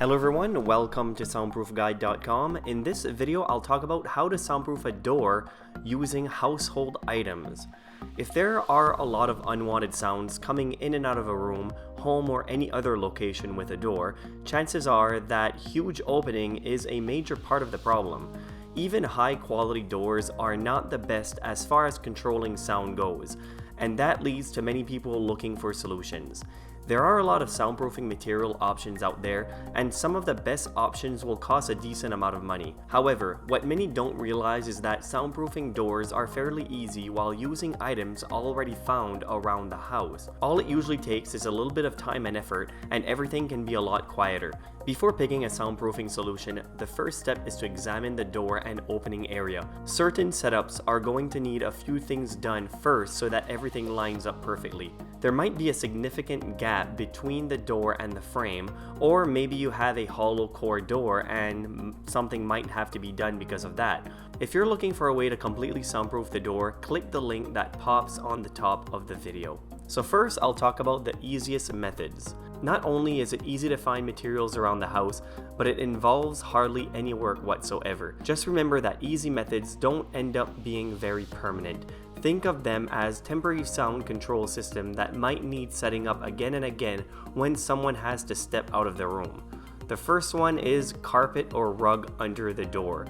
Hello everyone, welcome to soundproofguide.com. In this video, I'll talk about how to soundproof a door using household items. If there are a lot of unwanted sounds coming in and out of a room, home, or any other location with a door, chances are that huge opening is a major part of the problem. Even high quality doors are not the best as far as controlling sound goes, and that leads to many people looking for solutions. There are a lot of soundproofing material options out there, and some of the best options will cost a decent amount of money. However, what many don't realize is that soundproofing doors are fairly easy while using items already found around the house. All it usually takes is a little bit of time and effort, and everything can be a lot quieter. Before picking a soundproofing solution, the first step is to examine the door and opening area. Certain setups are going to need a few things done first so that everything lines up perfectly. There might be a significant gap between the door and the frame, or maybe you have a hollow core door and something might have to be done because of that. If you're looking for a way to completely soundproof the door, click the link that pops on the top of the video. So first, I'll talk about the easiest methods. Not only is it easy to find materials around the house, but it involves hardly any work whatsoever. Just remember that easy methods don't end up being very permanent. Think of them as temporary sound control system that might need setting up again and again when someone has to step out of the room. The first one is carpet or rug under the door.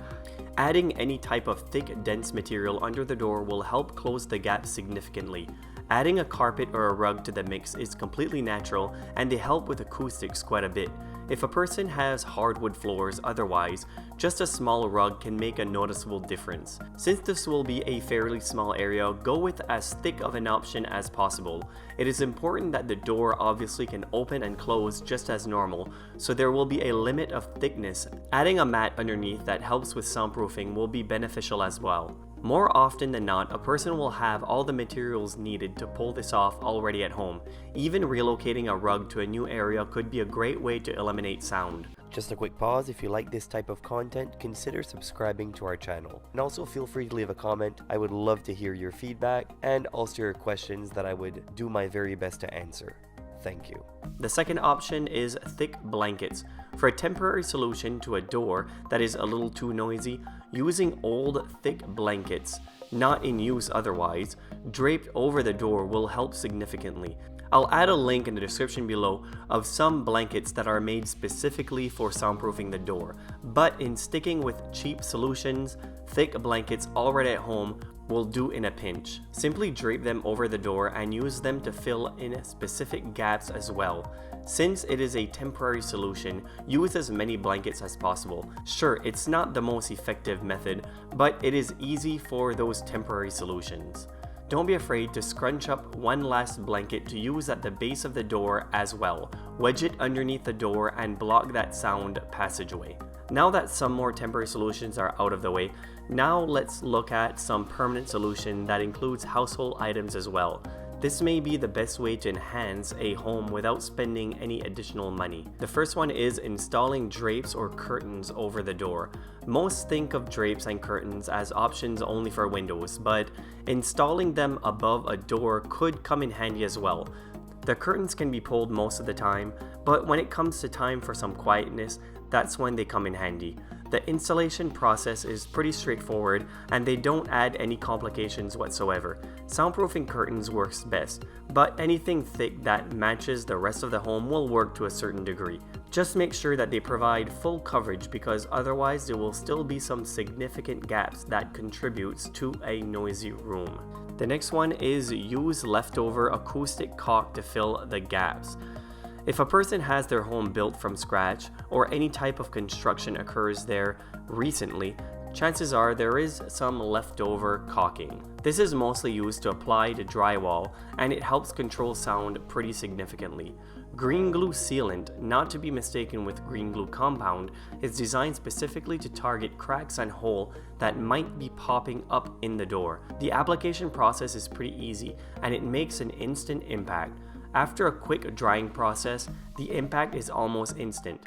Adding any type of thick, dense material under the door will help close the gap significantly. Adding a carpet or a rug to the mix is completely natural, and they help with acoustics quite a bit. If a person has hardwood floors otherwise, just a small rug can make a noticeable difference. Since this will be a fairly small area, go with as thick of an option as possible. It is important that the door obviously can open and close just as normal, so there will be a limit of thickness. Adding a mat underneath that helps with soundproofing will be beneficial as well. More often than not, a person will have all the materials needed to pull this off already at home. Even relocating a rug to a new area could be a great way to eliminate sound. Just a quick pause, if you like this type of content, consider subscribing to our channel. And also feel free to leave a comment. I would love to hear your feedback and also your questions that I would do my very best to answer. Thank you. The second option is thick blankets. For a temporary solution to a door that is a little too noisy, using old thick blankets, not in use otherwise, draped over the door will help significantly. I'll add a link in the description below of some blankets that are made specifically for soundproofing the door, but in sticking with cheap solutions, thick blankets already at home will do in a pinch. Simply drape them over the door and use them to fill in specific gaps as well. Since it is a temporary solution, use as many blankets as possible. Sure, it's not the most effective method, but it is easy for those temporary solutions. Don't be afraid to scrunch up one last blanket to use at the base of the door as well. Wedge it underneath the door and block that sound passageway. Now that some more temporary solutions are out of the way, now let's look at some permanent solution that includes household items as well. This may be the best way to enhance a home without spending any additional money. The first one is installing drapes or curtains over the door. Most think of drapes and curtains as options only for windows, but installing them above a door could come in handy as well. The curtains can be pulled most of the time, but when it comes to time for some quietness, that's when they come in handy. The installation process is pretty straightforward and they don't add any complications whatsoever. Soundproofing curtains works best, but anything thick that matches the rest of the home will work to a certain degree. Just make sure that they provide full coverage because otherwise there will still be some significant gaps that contributes to a noisy room. The next one is use leftover acoustic caulk to fill the gaps. If a person has their home built from scratch or any type of construction occurs there recently, chances are there is some leftover caulking. This is mostly used to apply to drywall and it helps control sound pretty significantly. Green glue sealant, not to be mistaken with green glue compound, is designed specifically to target cracks and holes that might be popping up in the door. The application process is pretty easy and it makes an instant impact. After a quick drying process, the impact is almost instant.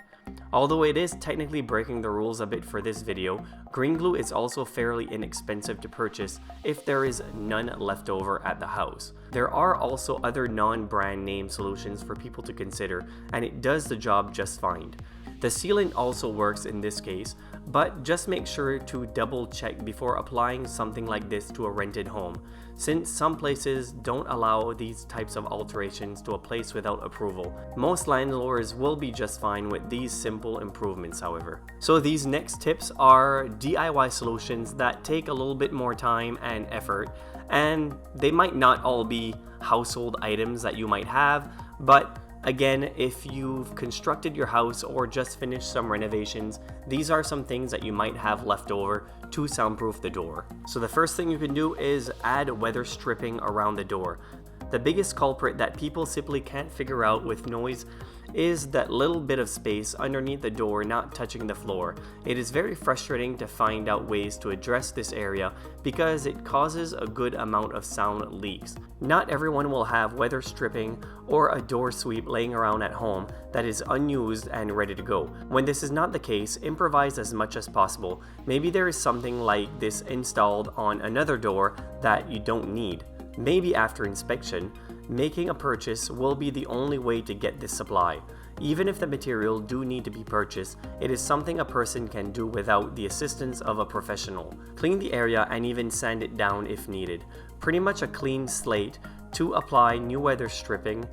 Although it is technically breaking the rules a bit for this video, green glue is also fairly inexpensive to purchase if there is none left over at the house. There are also other non-brand name solutions for people to consider, and it does the job just fine. The sealant also works in this case, but just make sure to double check before applying something like this to a rented home, since some places don't allow these types of alterations to a place without approval. Most landlords will be just fine with these simple improvements, however. So these next tips are DIY solutions that take a little bit more time and effort, and they might not all be household items that you might have, but again, if you've constructed your house or just finished some renovations, these are some things that you might have left over to soundproof the door. So the first thing you can do is add weather stripping around the door. The biggest culprit that people simply can't figure out with noise is that little bit of space underneath the door not touching the floor. It is very frustrating to find out ways to address this area because it causes a good amount of sound leaks. Not everyone will have weather stripping or a door sweep laying around at home that is unused and ready to go. When this is not the case, improvise as much as possible. Maybe there is something like this installed on another door that you don't need. Maybe after inspection, making a purchase will be the only way to get this supply. Even if the material do need to be purchased, it is something a person can do without the assistance of a professional. Clean the area and even sand it down if needed. Pretty much a clean slate to apply new weather stripping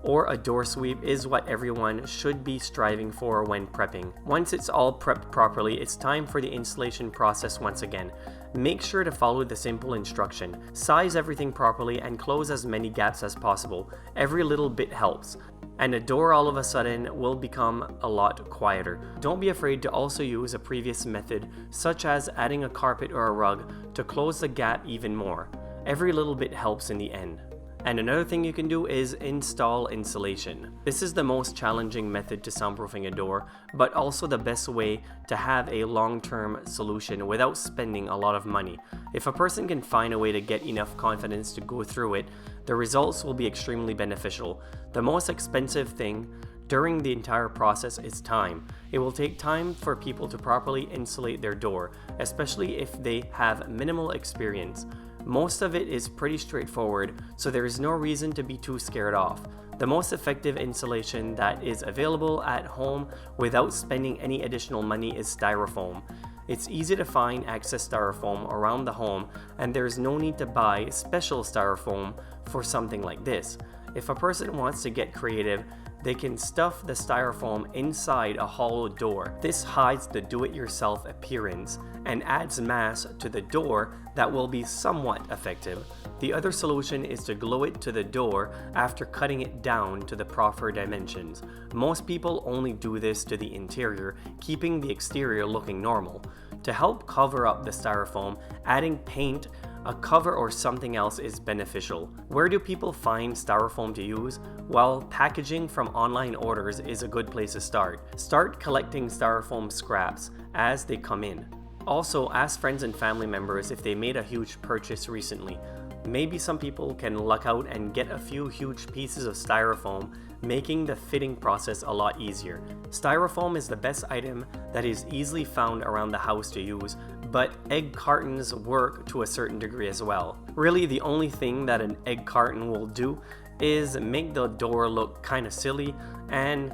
or a door sweep is what everyone should be striving for when prepping. Once it's all prepped properly, it's time for the installation process once again. Make sure to follow the simple instruction. Size everything properly and close as many gaps as possible. Every little bit helps, and the door all of a sudden will become a lot quieter. Don't be afraid to also use a previous method, such as adding a carpet or a rug to close the gap even more. Every little bit helps in the end. And another thing you can do is install insulation. This is the most challenging method to soundproofing a door, but also the best way to have a long-term solution without spending a lot of money. If a person can find a way to get enough confidence to go through it, the results will be extremely beneficial. The most expensive thing during the entire process is time. It will take time for people to properly insulate their door, especially if they have minimal experience. Most of it is pretty straightforward, so there is no reason to be too scared off. The most effective insulation that is available at home without spending any additional money is styrofoam. It's easy to find excess styrofoam around the home, and there's no need to buy special styrofoam for something like this. If a person wants to get creative, they can stuff the styrofoam inside a hollow door. This hides the do-it-yourself appearance and adds mass to the door that will be somewhat effective. The other solution is to glue it to the door after cutting it down to the proper dimensions. Most people only do this to the interior, keeping the exterior looking normal. To help cover up the styrofoam, adding paint, a cover or something else is beneficial. Where do people find styrofoam to use? Well, packaging from online orders is a good place to start. Start collecting styrofoam scraps as they come in. Also, ask friends and family members if they made a huge purchase recently. Maybe some people can luck out and get a few huge pieces of styrofoam, making the fitting process a lot easier. Styrofoam is the best item that is easily found around the house to use, but egg cartons work to a certain degree as well. Really, the only thing that an egg carton will do is make the door look kind of silly and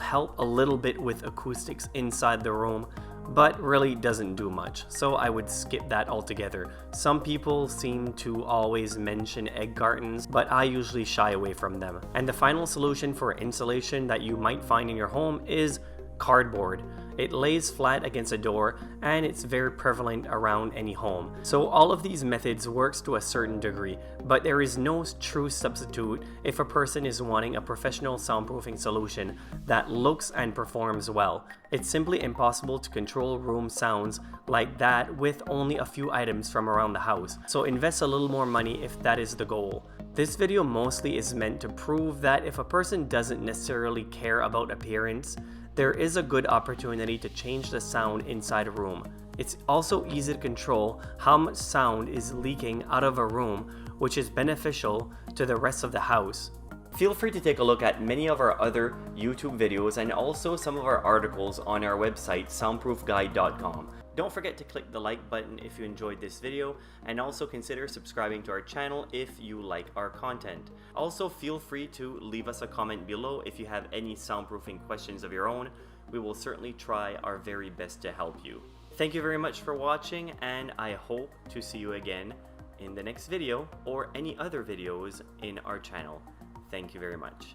help a little bit with acoustics inside the room, but really doesn't do much, so I would skip that altogether. Some people seem to always mention egg cartons, but I usually shy away from them. And the final solution for insulation that you might find in your home is cardboard. It lays flat against a door and it's very prevalent around any home. So all of these methods works to a certain degree, but there is no true substitute if a person is wanting a professional soundproofing solution that looks and performs well. It's simply impossible to control room sounds like that with only a few items from around the house. So invest a little more money if that is the goal. This video mostly is meant to prove that if a person doesn't necessarily care about appearance, there is a good opportunity to change the sound inside a room. It's also easy to control how much sound is leaking out of a room, which is beneficial to the rest of the house. Feel free to take a look at many of our other YouTube videos and also some of our articles on our website, soundproofguide.com. Don't forget to click the like button if you enjoyed this video, and also consider subscribing to our channel if you like our content. Also, feel free to leave us a comment below if you have any soundproofing questions of your own. we will certainly try our very best to help you. Thank you very much for watching, and I hope to see you again in the next video or any other videos in our channel. Thank you very much.